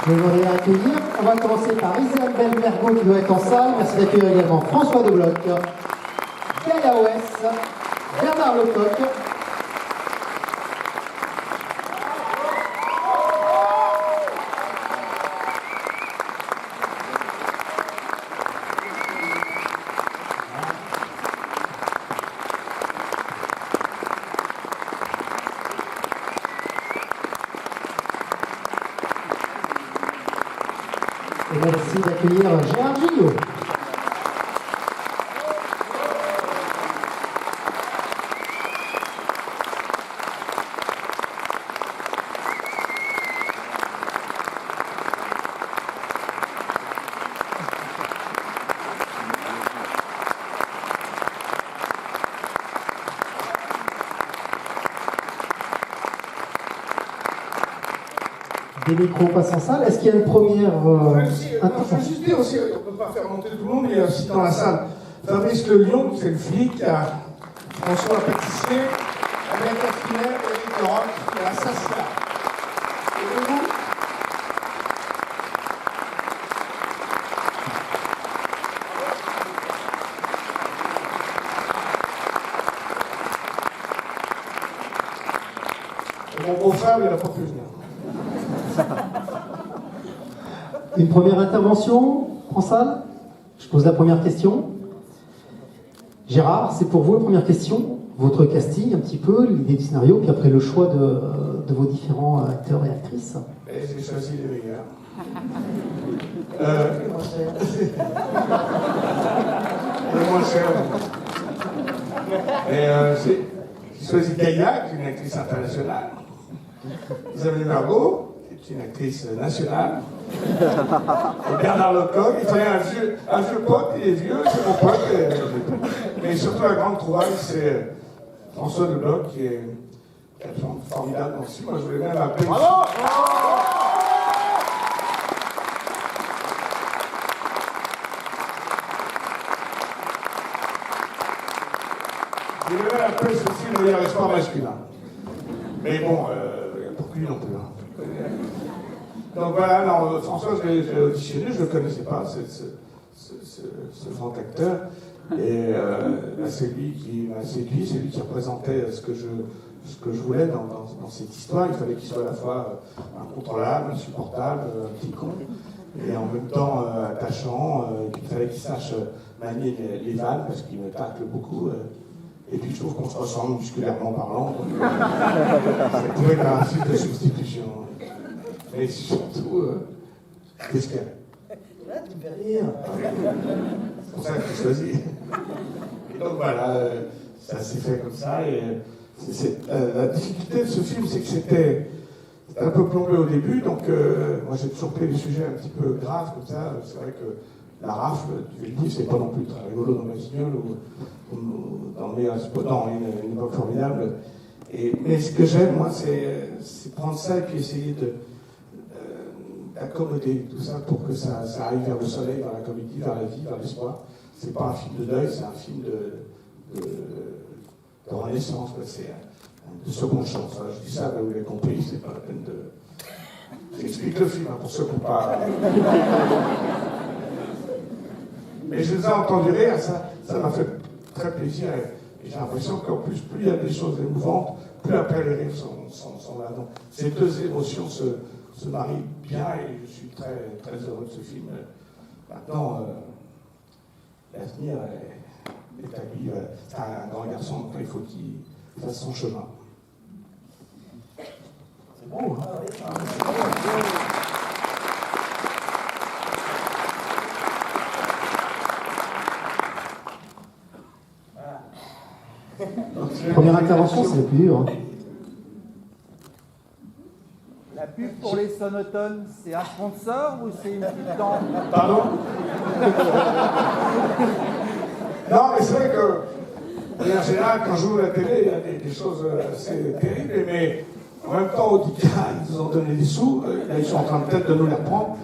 Je voudrais accueillir, on va commencer par Isabelle Mergo qui doit être en salle. Merci d'accueillir également François Debloc, Gaïa Ouest, Bernard Lecoq. Et merci d'accueillir Gérard Gillot. Des micros passent en salle. Est-ce qu'il y a une première je veux juste dire aussi, on ne peut pas faire monter tout le monde, il y a aussi dans la salle Fabrice Le Lion, c'est le flic, il y a François Pâtissier, Alex Castinet, Eric Leroc, il y a Saskia. Et vous et mon beau-frère, il n'a pas pu venir. Une première intervention en salle. Je pose la première question. Gérard, c'est pour vous la première question. Votre casting, un petit peu, l'idée du scénario, puis après le choix de vos différents acteurs et actrices. Et j'ai choisi les meilleurs. Le moins cher. J'ai choisi Gaïa, qui est une actrice internationale. Isabelle Mergo, qui est une actrice nationale. Et Bernard Lecoq, il fallait un vieux pote, il est vieux, c'est mon pote. Mais surtout la grande trouvaille, c'est François Debloc, qui est formidable dans ce film. Moi, je voulais même l'appeler. Bravo! Je voulais même appeler ce film le meilleur espoir masculin. Mais bon, pour lui non plus. Hein. Donc voilà, non, François, je l'ai auditionné, je ne le connaissais pas, ce grand acteur. Et c'est lui qui m'a séduit, c'est lui qui représentait ce que je voulais dans cette histoire. Il fallait qu'il soit à la fois incontrôlable, insupportable, un petit con, et en même temps attachant. Il fallait qu'il sache manier les vannes, parce qu'il me tacle beaucoup. Et puis je trouve qu'on se ressemble musculairement parlant. Ça pouvait être un film de substitution. Mais surtout, qu'est-ce qu'il y a? Là, tu me fais rire. C'est pour ça que j'ai choisi. Et donc voilà, ça s'est fait comme ça. Et la difficulté de ce film, c'est que c'était un peu plombé au début. Donc moi j'ai toujours pris des sujets un petit peu graves comme ça. C'est vrai que la rafle, tu le dis, c'est pas non plus très rigolo dans Massignol ou dans une époque formidable. Mais ce que j'aime, moi, c'est prendre ça et puis essayer d'accommoder tout ça pour que ça arrive vers le soleil, vers la comédie, vers la vie, vers l'espoir. C'est pas un film de deuil, c'est un film de renaissance, c'est de seconde chance. Je dis ça, vous l'avez compris, c'est pas la peine de... J'explique le film hein, pour ceux qui n'ont pas... Mais je les ai entendus rire, ça m'a fait très plaisir. Et j'ai l'impression qu'en plus, plus il y a des choses émouvantes, plus après les rires sont là. Donc ces deux émotions se marient bien et je suis très, très heureux de ce film. Maintenant, l'avenir est à lui. C'est un grand garçon, donc il faut qu'il fasse son chemin. C'est beau, hein? Première intervention, c'est le plus dur. Hein. La pub pour les sonotones, c'est un sponsor ou c'est une petite dent? Pardon? Non, mais c'est vrai que, en général, quand je joue à la télé, il y a des choses assez terribles, mais en même temps, Audica, ils nous ont donné des sous, là, ils sont en train peut-être de nous les reprendre.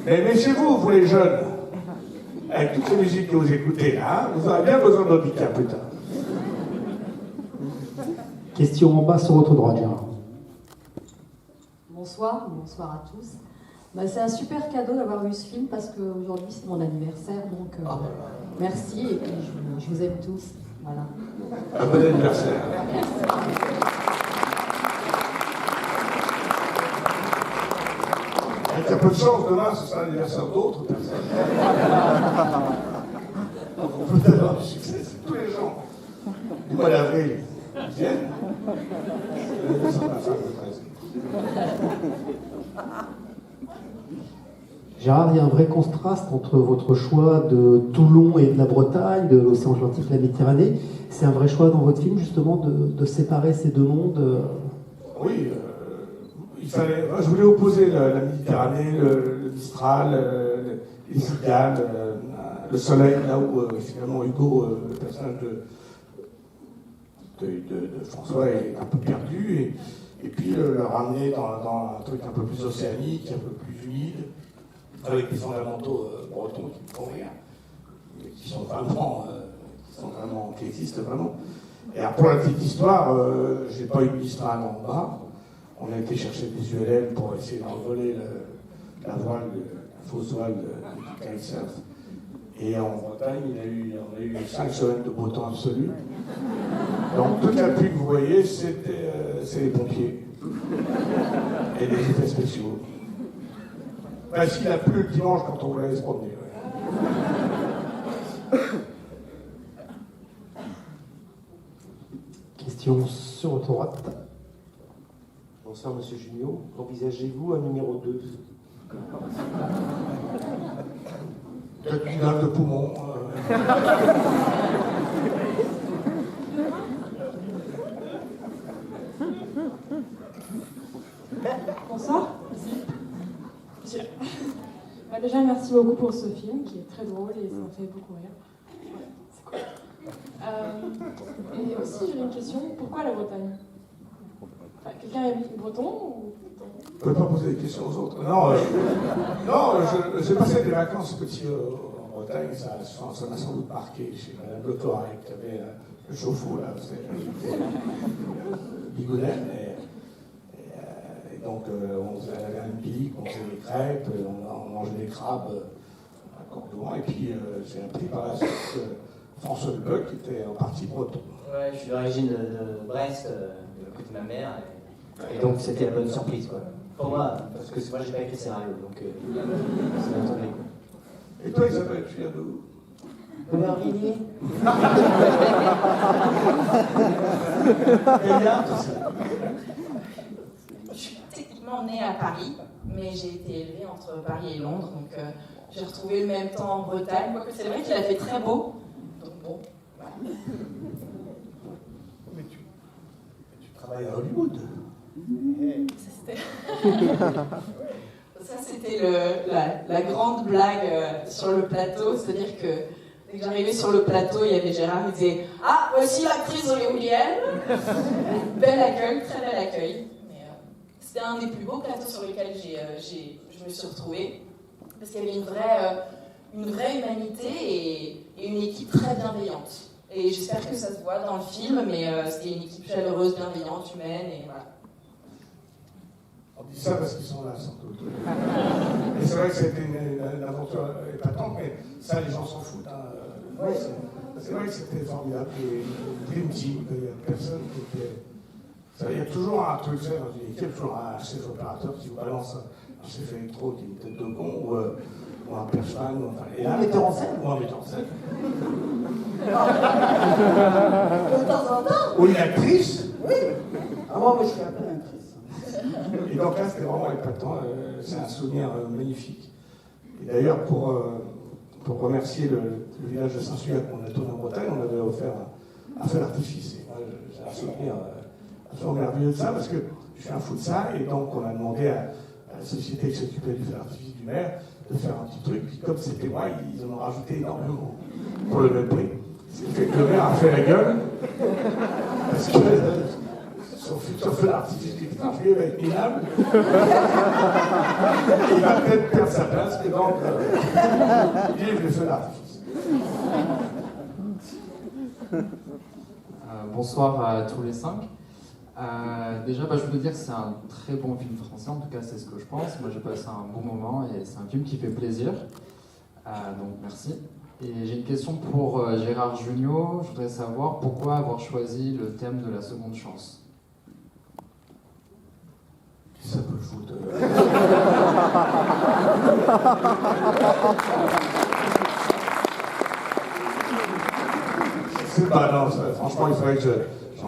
Mais méfiez-vous, vous les jeunes, avec toutes les musiques que vous écoutez là, vous aurez bien besoin d'Audica plus tard. Question en bas sur votre droite, Gérard. bonsoir à tous. Bah, c'est un super cadeau d'avoir vu ce film parce qu'aujourd'hui c'est mon anniversaire, donc merci et puis je vous aime tous. Voilà. Un bon anniversaire. Avec un peu de chance, demain ce sera l'anniversaire d'autres personnes. Donc on peut avoir du succès, c'est tous les gens. Du mois d'avril, ils viennent. Ça va faire le 13. Gérard, il y a un vrai contraste entre votre choix de Toulon et de la Bretagne, de l'océan Atlantique et de la Méditerranée. C'est un vrai choix dans votre film, justement, de séparer ces deux mondes. Oui, il fallait. Moi, je voulais opposer la Méditerranée, le Mistral, les cigales, le soleil, là où finalement Hugo, le personnage de François, est un peu perdu, et puis le ramener dans un truc un peu plus océanique, un peu plus humide, avec des fondamentaux bretons qui ne font rien, mais qui existent vraiment. Et alors, pour la petite histoire, j'ai pas eu de Mistral en bas. On a été chercher des ULM pour essayer d'envoler la fausse voile du kitesurf. Et en Bretagne, on a eu 5 semaines de beau temps absolu. Donc toute la pluie que vous voyez, c'est les pompiers. Et les effets spéciaux. Parce qu'il a plu le dimanche quand on voulait aller se promener. Ouais. Question sur votre droite. Bonsoir Monsieur Junio. Envisagez-vous un numéro 2? Peut-être une grève de poumon. Bonsoir. Bah déjà, merci beaucoup pour ce film qui est très drôle et ça me fait beaucoup rire. Ouais, c'est cool. Et aussi, j'ai une question. Pourquoi la Bretagne? Enfin, quelqu'un est breton ou... Je ne peux pas poser des questions aux autres. Non, j'ai passé des vacances petit en Bretagne, ça m'a sans doute marqué chez Madame Le Correct, qui avait le chauffe-eau là, c'est Bigouden, et donc elle avait un pique, on faisait des crêpes, on mangeait des crabes à Cordouan, et puis j'ai appris par la suite que François Lebec était en partie breton. Ouais, je suis d'origine de Brest, de côté de ma mère, et donc c'était la bonne surprise, quoi. Pour moi, parce que moi j'ai pas écrit le scénario, donc ça m'a tombé, quoi. Et toi Isabelle, tu viens d'où? De Marigny. Je suis techniquement née à Paris, mais j'ai été élevée entre Paris et Londres, donc j'ai retrouvé le même temps en Bretagne, quoique c'est vrai qu'il a fait très beau, donc bon, voilà. Mais tu travailles à Hollywood. Ça, c'était la grande blague sur le plateau, c'est-à-dire que dès que j'arrivais sur le plateau, il y avait Gérard qui disait « Ah, voici l'actrice hollywoodienne !» Bel accueil, très bel accueil. Mais, c'était un des plus beaux plateaux sur lesquels je me suis retrouvée, parce qu'il y avait une vraie humanité et une équipe très bienveillante. Et j'espère que ça se voit dans le film, mais c'était une équipe chaleureuse, bienveillante, humaine, et voilà. On dit ça parce qu'ils sont là, sans doute. Et c'est vrai que c'était une aventure épatante, mais ça, les gens s'en foutent. Hein. Ouais, c'est vrai que c'était formidable. Et Dream Team, il y a personne qui était. Il y a toujours un truc dans une équipe, toujours un chef opérateur qui vous balance un chef électro qui a une tête de con, ou un perchman, ou un metteur en scène. Ou un metteur en scène. De temps en temps. Ou une actrice. Oui. Ah, moi, je suis un peu actrice. Et donc là, c'était vraiment épatant. C'est un souvenir magnifique. Et d'ailleurs, pour remercier le village de Saint-Suaire qu'on a tourné en Bretagne, on avait offert un feu d'artifice. J'ai un souvenir absolument merveilleux de ça, parce que je suis un fou de ça, et donc on a demandé à la société qui s'occupait du feu d'artifice du maire de faire un petit truc, puis comme c'était moi, ils en ont rajouté énormément pour le même prix. Ce qui fait que le maire a fait la gueule, parce que son futur feu d'artifice qui est un va être minable. Il va peut-être perdre sa place, mais donc, vive le feu d'artifice. Bonsoir à tous les 5. Déjà, je voulais dire que c'est un très bon film français, en tout cas c'est ce que je pense. Moi j'ai passé un bon moment et c'est un film qui fait plaisir. Donc merci. Et j'ai une question pour Gérard Jugnot. Je voudrais savoir pourquoi avoir choisi le thème de la seconde chance. Ça peut foutre. Je sais pas, non, franchement, il faudrait que je.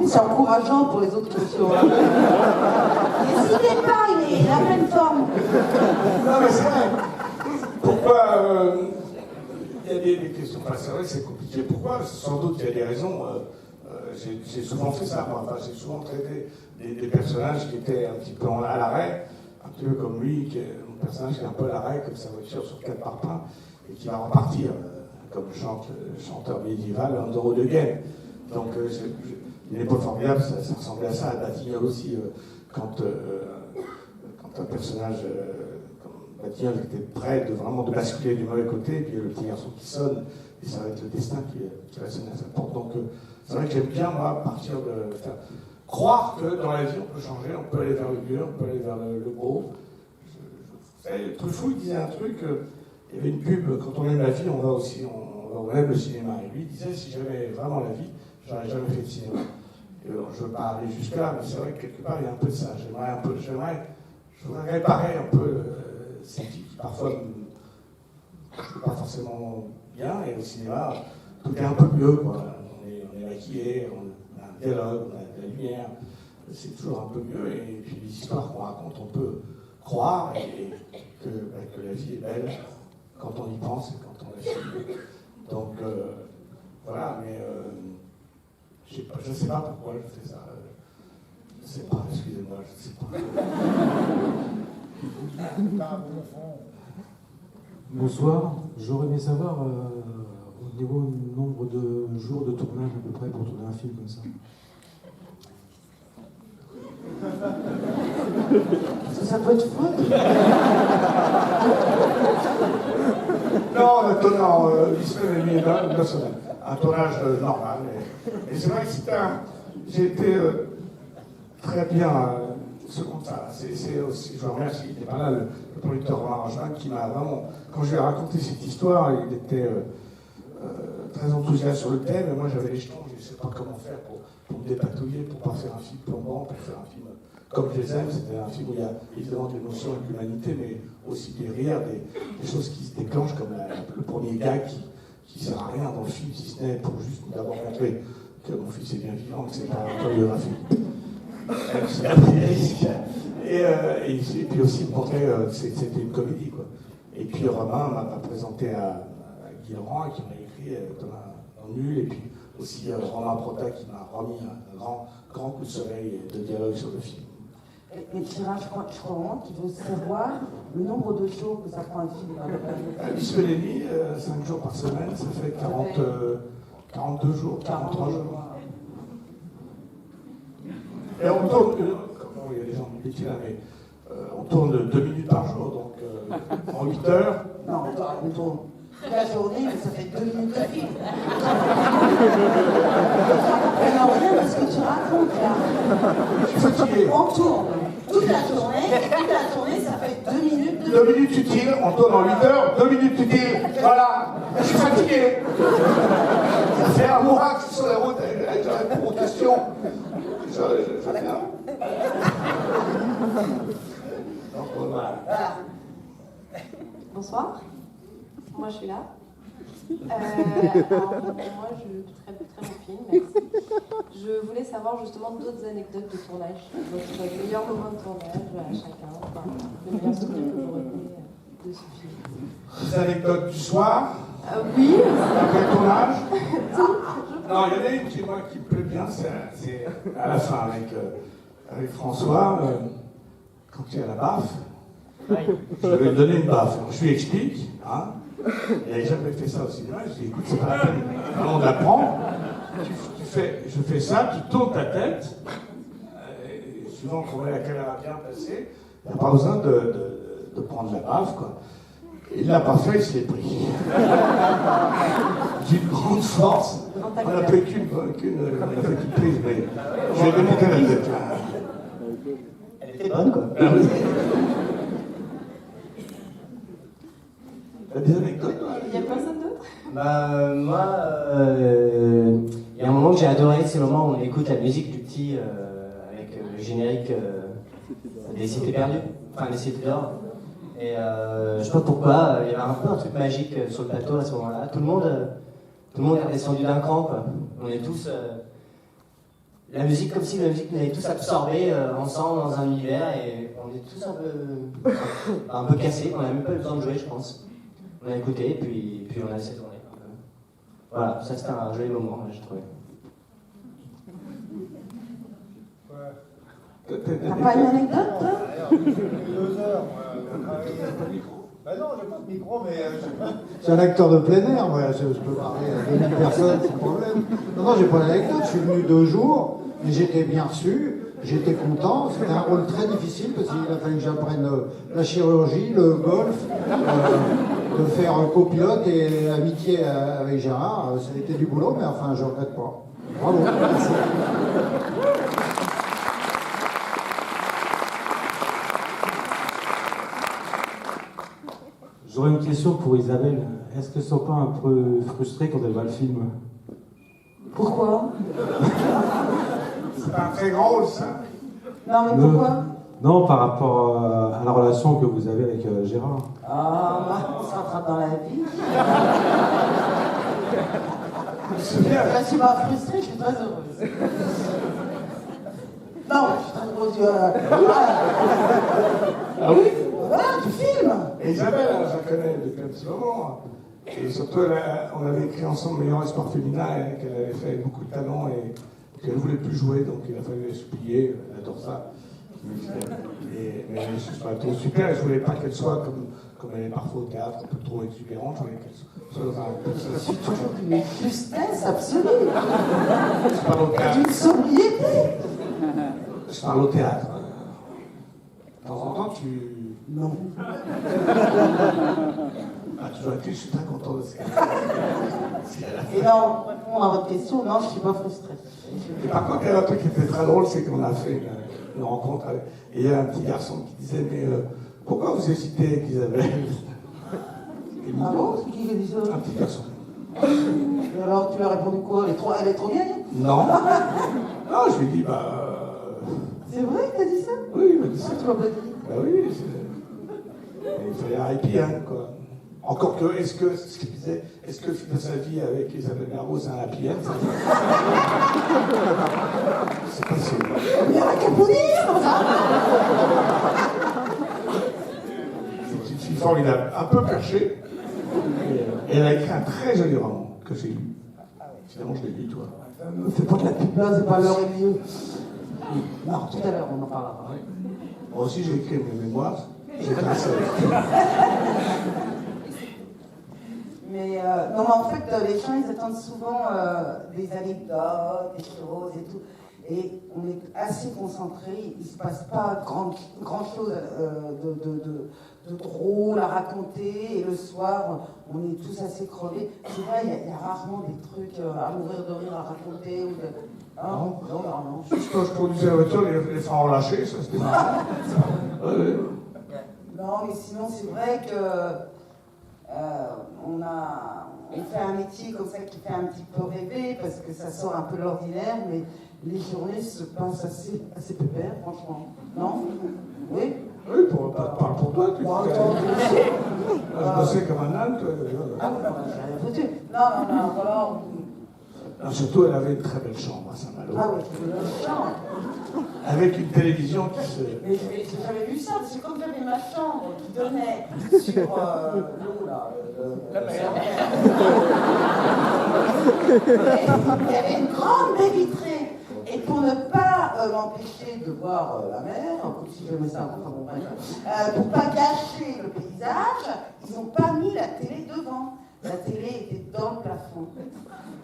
C'est encourageant pour les autres questions. N'hésitez pas, il est la même forme. Non, mais c'est vrai. Pourquoi il y a des questions. Enfin, c'est vrai que c'est compliqué. Pourquoi? Sans doute qu'il y a des raisons. J'ai souvent fait ça, moi. Enfin, j'ai souvent traité des personnages qui étaient un petit peu à l'arrêt, un petit peu comme lui, qui est un personnage qui est un peu à l'arrêt, comme sa voiture sur 4 parpaings, et qui va repartir, comme chante le chanteur médiéval, un Doro de Gaine. Donc, une époque formidable, ça ressemblait à ça, à Batignolles aussi, quand un personnage comme Batignolles était prêt vraiment de basculer du mauvais côté, et puis le petit garçon qui sonne, et ça va être le destin qui va sonner à sa porte. Donc, c'est vrai que j'aime bien, moi, partir de croire que dans la vie, on peut changer, on peut aller vers le mieux, on peut aller vers le beau. Vous savez, Truffaut, il disait un truc, il y avait une pub, quand on aime la vie, on aime le cinéma. Et lui, il disait, si j'avais vraiment la vie, j'aurais jamais fait de cinéma. Et je ne veux pas aller jusque-là, mais c'est vrai que quelque part, il y a un peu de ça. Je voudrais réparer un peu ces vies qui, parfois, ne sont pas forcément bien, et au cinéma, tout est un peu mieux, quoi. On est maquillé, on a un dialogue, on a de la lumière, c'est toujours un peu mieux, et puis les histoires qu'on raconte, on peut croire que la vie est belle quand on y pense et quand on la filme. Donc voilà, mais je ne sais pas pourquoi je fais ça. Je ne sais pas, excusez-moi, je ne sais pas. Bonsoir, j'aurais aimé savoir au niveau du nombre de jours de tournage à peu près pour tourner un film comme ça. Ça peut être fou. Non, il se fait une semaine. Un tournage normal. Et c'est vrai que j'ai été très bien second ça. C'est aussi, je vous remercie, il était pas là, le producteur Romain Rangin, qui m'a vraiment, quand je lui ai raconté cette histoire, il était très enthousiaste sur le thème, et moi j'avais les jetons, je ne sais pas comment faire pour me dépatouiller, pour pas faire un film plombant, pour faire un film comme je les aime. C'était un film où il y a évidemment de l'émotion et de l'humanité, mais aussi des rires, des choses qui se déclenchent, comme le premier gag qui sert à rien dans le film, si ce n'est pour juste nous avoir montré que mon fils est bien vivant, que c'est pas une autobiographie. Et puis aussi montrer que c'était une comédie, quoi. Et puis Romain m'a présenté à Guy Laurent, qui m'a écrit Thomas en nul, et puis aussi Romain Prota qui m'a remis un grand coup de soleil et de dialogue sur le film. Mais Gérard, je crois vraiment qu'il veut savoir le nombre de jours que ça prend un film. Alice Pellegrini, 5 jours par semaine, ça fait 42 jours, 43 jours. Et on tourne, il y a des gens qui disent là, mais on tourne 2 minutes par jour, donc en 8 heures. Non, on tourne toute la journée, mais ça fait 2 minutes de film. Non, rien de ce que tu racontes là. Je suis fatigué. On tourne toute la journée, ça fait 2 minutes. 2 minutes tu tires, on tourne en 8 heures, 2 minutes tu tires, voilà, je suis fatigué. Ça fait un mois que je suis sur la route avec la réponse aux questions. Je viens. Donc voilà. Bonsoir, moi je suis là. Alors, moi, très bon film, merci. Je voulais savoir justement d'autres anecdotes de tournage, votre meilleur moment de tournage à chacun, enfin, le meilleur souvenir que vous retenez de ce film. Des anecdotes du soir. Oui. Après le tournage. Non, il y en a une qui me plaît bien, c'est à la fin avec François, quand il y a la baffe. Je vais lui donner une baffe. Je lui explique, hein. Il n'avait jamais fait ça au cinéma. Je lui dis, écoute, c'est pas la peine. On l'apprend. Je fais ça, tu tournes ta tête. Et suivant qu'on met la caméra bien placée, il n'y a pas besoin de prendre la baffe, quoi. Il l'a pas fait, il se l'est pris. D'une grande force. On n'a fait qu'une prise, mais je vais démonter la tête. bonne, quoi. T'as des anecdotes, toi? Il n'y a personne d'autre? Bah, moi, il y a un moment que j'ai adoré, c'est le moment où on écoute la musique du petit avec le générique des Cités perdues, enfin des Cités d'or. Et je sais pas pourquoi, il y avait un peu un truc magique sur le plateau à ce moment-là. Tout le monde est redescendu d'un cran, quoi. On est tous. La musique, comme si la musique nous avait tous absorbés ensemble dans un univers, et on est tous un peu cassés, on n'a même pas eu besoin de jouer, je pense. On a écouté, et puis on a laissé tourner. Voilà, ça c'était un joli moment, j'ai trouvé. T'as pas une anecdote, toi? 2 heures, moi. Bah non, j'ai pas de micro, mais je sais pas. Je suis un acteur de plein air, moi. Je peux parler à 2000 personnes sans problème. Non, j'ai pas d'anecdote. Je suis venu 2 jours, mais j'étais bien reçu. J'étais content. C'était un rôle très difficile parce qu'il a fallu que j'apprenne la chirurgie, le golf, de faire copilote et amitié avec Gérard. Ça a été du boulot, mais enfin, je regrette pas. Bravo. Merci. J'aurais une question pour Isabelle. Est-ce qu'elle ne sont pas un peu frustrée quand elle voit le film? Pourquoi? C'est un très grand rôle, ça. Non, mais pourquoi? Non, par rapport à la relation que vous avez avec Gérard. Ah, on se rattrape dans la vie. Je suis pas frustrée, je suis très heureuse. Non, je suis très heureuse. Ah oui? Voilà, du film. Et Isabelle, je la connais depuis un petit moment. Et surtout, on avait écrit ensemble Meilleur espoir féminin, et qu'elle avait fait avec beaucoup de talent et qu'elle ne voulait plus jouer, donc il a fallu les supplier. Elle adore ça. Mais je trouve super, et je voulais pas qu'elle soit comme elle est parfois au théâtre, un peu trop exubérante. Je voulais qu'elle soit dans un... Je suis toujours d'une justesse absolue. Je parle au théâtre. D'une sobriété. Je parle au théâtre. De temps en temps, tu... Non. Ah, tu dois être, je suis très content de ce qu'elle a. Et non, pour répondre à votre question, non, je ne suis pas frustrée. Et par contre, il y a un truc qui était très drôle, c'est qu'on a fait une rencontre avec... Et il y a un petit garçon qui disait, mais pourquoi vous hésitez avec Isabelle? Ah bon? C'est qui a dit ça? Un petit garçon. Et alors, tu lui as répondu quoi? Elle est trop vieille? Non. Non, je lui ai dit, C'est vrai que t'as dit ça? Oui, il m'a dit ça. Tu m'as pas dit? Bah oui, il fallait un happy end, quoi. Encore que, est-ce que de sa vie avec Isabelle Mergo, c'est un happy end? C'est possible. Il y a qu'à vous dire! C'est une fille formidable, un peu perchée. Et elle a écrit un très joli roman que j'ai lu. Finalement, je l'ai lu, toi. Fais pas de la pub là, c'est pas l'heure et mieux. Non, tout à l'heure, on en parlera. Moi aussi, j'ai écrit mes mémoires. J'ai tracé. Mais non, mais en fait, les gens, ils attendent souvent des anecdotes, des choses et tout. Et on est assez concentrés, il ne se passe pas grand chose de drôle à raconter. Et le soir, on est tous assez crevés. C'est vrai, il y a rarement des trucs à mourir de rire à raconter. Ou de... Non, non. Juste quand je conduisais la voiture, les freins relâchés, ça c'était marrant. Ouais. Non, mais sinon, c'est vrai que on fait un métier comme ça qui fait un petit peu rêver parce que ça sort un peu de l'ordinaire, mais les journées se passent assez pépère, franchement. Non? Oui? Oui, parle pour toi, tu je bossais comme un âne, toi. Ah oui, non, j'ai rien foutu. Non, voilà. Non, surtout, elle avait une très belle chambre à Saint-Malo. Ah oui, une belle chambre. Avec une télévision qui se... Mais j'ai jamais vu ça, parce que comme j'avais ma chambre qui donnait sur l'eau, là, la mer. Il y avait une grande baie vitrée. Et pour ne pas m'empêcher de voir la mer, comme si j'aimais ça, enfin bon, bref, pour pas gâcher le paysage, ils n'ont pas mis la télé devant. La télé était dans le plafond.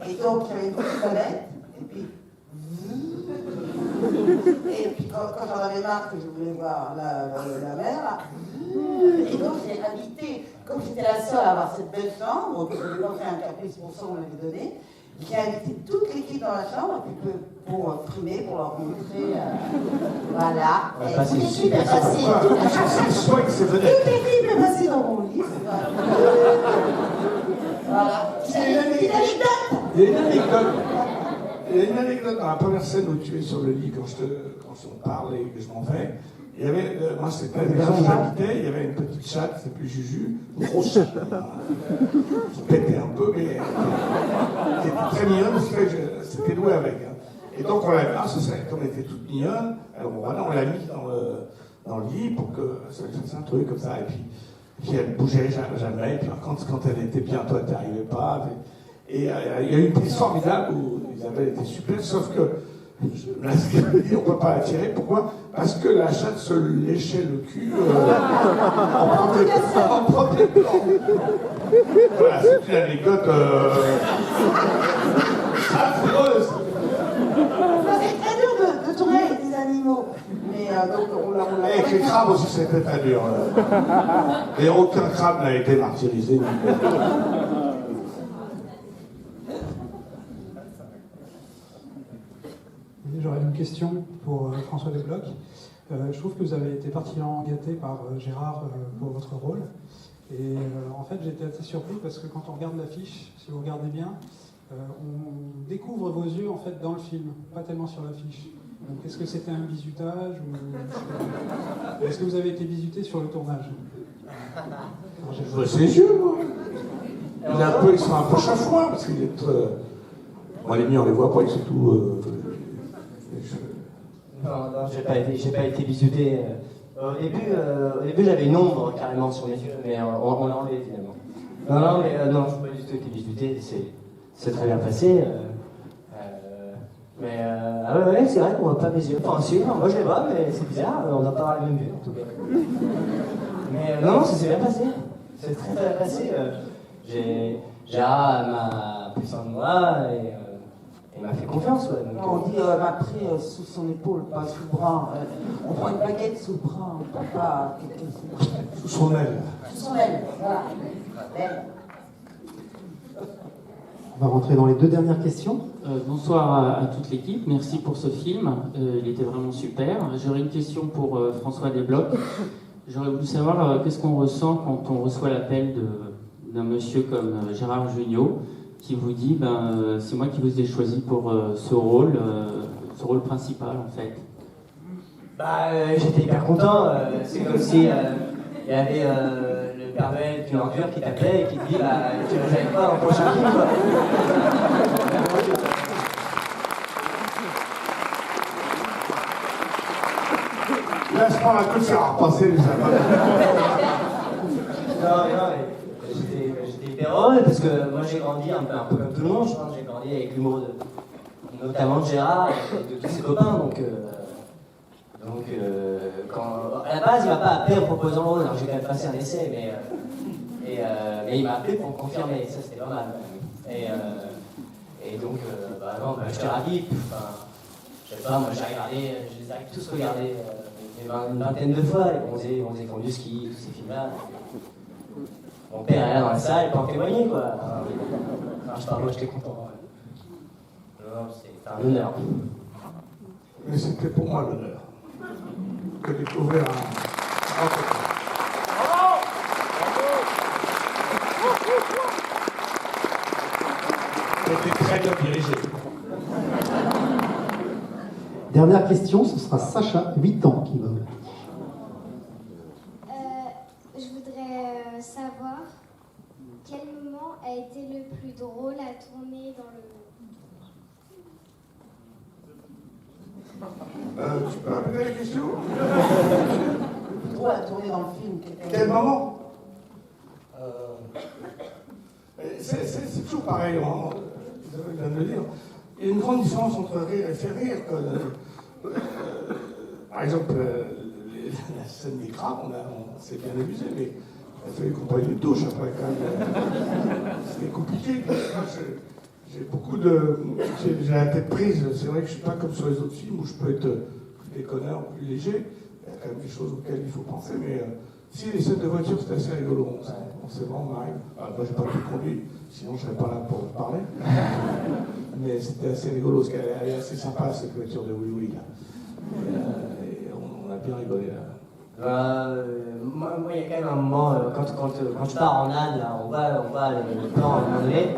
Et donc, il y avait une petite fenêtre, et puis... Et puis quand j'en avais marre que je voulais voir la mer, là, et donc j'ai invité, comme j'étais la seule à avoir cette belle chambre, que je n'avais pas fait un caprice pour ça, on m'avait donné, J'ai invité toute l'équipe dans la chambre pour primer, pour leur montrer. Voilà. C'est Toute super l'équipe est passée. Toute l'équipe est passée dans mon lit. Voilà. C'est une anecdote. Il y a une anecdote. Il y a une anecdote dans la première scène où tu es sur le lit quand on parle et que je m'en vais. Il y avait, moi c'était la maison où j'habitais, il y avait une petite chatte qui s'appelait Juju, une grosse chatte, qui pétait un peu, mais qui était très mignonne, c'était doué avec. Hein. Et donc on l'a vu, comme elle était toute mignonne, alors voilà, on l'a mis dans le lit pour que ça fasse un truc comme ça, et puis elle bougeait jamais, et puis quand elle était bien, toi tu n'arrivais pas. Et il y a eu une prise formidable où Isabelle était super, sauf que on ne peut pas la tirer. Pourquoi? Parce que la chatte se léchait le cul en premier plan. Voilà, c'est une anecdote affreuse. C'est très dur de tourner avec des animaux. Mais donc on l'a. Avec les crabes aussi, c'était très dur. Et aucun crabe n'a été martyrisé. J'aurais une question pour François Desblocs. Je trouve que vous avez été particulièrement gâté par Gérard pour votre rôle. Et en fait, j'étais assez surpris parce que quand on regarde l'affiche, si vous regardez bien, on découvre vos yeux en fait dans le film, pas tellement sur l'affiche. Donc est-ce que c'était un bizutage ou est-ce que vous avez été bizuté sur le tournage? Je vois ses yeux, moi. Ils sont un peu chafouins parce qu'il est très... Bon, les miens, on les voit pas, ils sont tout... Non, j'ai pas été bizuté. Au début j'avais une ombre carrément sur mes yeux, mais on l'a enlevé finalement. Non, je n'ai pas du tout été bizuté, c'est très bien passé. Ouais, c'est vrai qu'on voit pas mes yeux. Enfin, si, non, moi je les vois, mais c'est bizarre, on n'a pas la même vue en tout cas. Mais non, ça s'est bien passé. C'est très bien passé. Gérard m'a pris soin de moi et il m'a fait confiance. Ouais, donc, on dit m'a pris sous son épaule, pas sous le bras. On prend une baguette sous le bras, on ne prend pas quelqu'un sous le bras. Sous son aile. Sous son aile, voilà. On va rentrer dans les deux dernières questions. Bonsoir à toute l'équipe, merci pour ce film, il était vraiment super. J'aurais une question pour François Desblocs. J'aurais voulu savoir qu'est-ce qu'on ressent quand on reçoit l'appel d'un monsieur comme Gérard Jugnot qui vous dit c'est moi qui vous ai choisi pour ce rôle principal en fait. J'étais hyper content, c'est comme si il y avait le Père Noël d'une ordure qui t'appelait et qui te dit tu ne reviens pas dans le prochain film quoi. Laisse-moi la queue faire repasser les amis. Non, j'étais hyper heureux parce que moi j'ai grandi un peu comme tout le monde, je pense. J'ai grandi avec l'humour notamment de Gérard et de tous ses copains. Donc à la base, il m'a pas appelé en proposant le rôle, alors j'ai quand même passé un essai, mais il m'a appelé pour me confirmer, ça c'était pas mal. Et donc, j'étais ravi. Enfin, je sais pas, moi je les ai tous regardés une vingtaine de fois, les bronzés font du ski, tous ces films-là. Mon père est là dans la salle pour en témoigner, quoi. Enfin, je parle, moi j'étais content. Non, c'était un honneur. Mais c'était pour moi l'honneur de découvrir un grand copain. C'était très bien dirigé. Dernière question, ce sera Sacha, 8 ans, qui va. Je voudrais savoir quel moment a été le plus drôle à tourner dans le... Tu peux répéter la question? Drôle à tourner dans le film. Quel moment? C'est toujours pareil, Isabelle vient de le dire. Il y a une grande différence entre rire et faire rire. Par exemple, la scène des crabes, on s'est bien amusé, mais il a fallu qu'on prenne une douche après quand même. C'était compliqué. J'ai beaucoup de... J'ai la tête prise. C'est vrai que je ne suis pas comme sur les autres films où je peux être plus déconneur, plus léger. Il y a quand même des choses auxquelles il faut penser, mais Si, les scènes de voiture, c'était assez rigolo. On s'est vraiment marré. Moi, j'ai pas pu conduire, sinon je serais pas là pour parler. Mais c'était assez rigolo, parce qu'elle est assez sympa, cette voiture de Oui Oui. Là. Et on a bien rigolé là. Moi, il y a quand même un moment, quand je pars en âne, là, on va le plan à un moment donné, il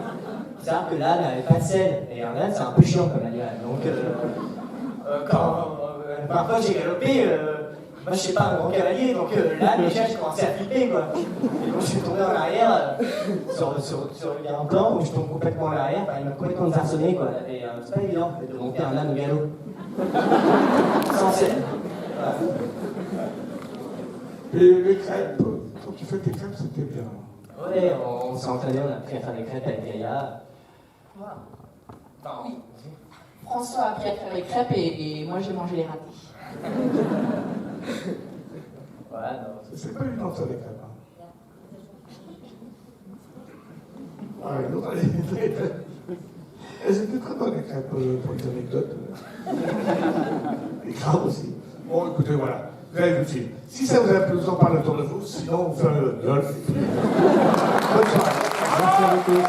faut savoir que l'âne n'avait pas de selle, et un âne c'est un peu chiant comme animal. Donc, parfois j'ai galopé, moi je sais pas, un grand cavalier, donc l'âne déjà j'ai commencé à flipper quoi. Et donc je suis tombé en arrière, il y a un plan où je tombe complètement en arrière, il m'a complètement désarçonné quoi, et c'est pas évident en fait, de monter un âne au galop. Sans selle. Voilà. Et les crêpes, quand tu fais tes crêpes, c'était bien. Ouais, on s'est entraîné, on a appris à faire des crêpes avec Gaïa. Voilà. Oui. François a appris à faire les crêpes et moi j'ai mangé les ratés. Voilà, non. C'est pas évident de faire des crêpes. Hein. Ouais, l'autre, elles étaient très bonnes les crêpes pour les anecdotes. Les crabes aussi. Bon, écoutez, voilà. Très utile. Si ça vous a plu, vous en parlez autour de vous. Sinon, on fait un golf. Bonne soirée. Merci à vous tous.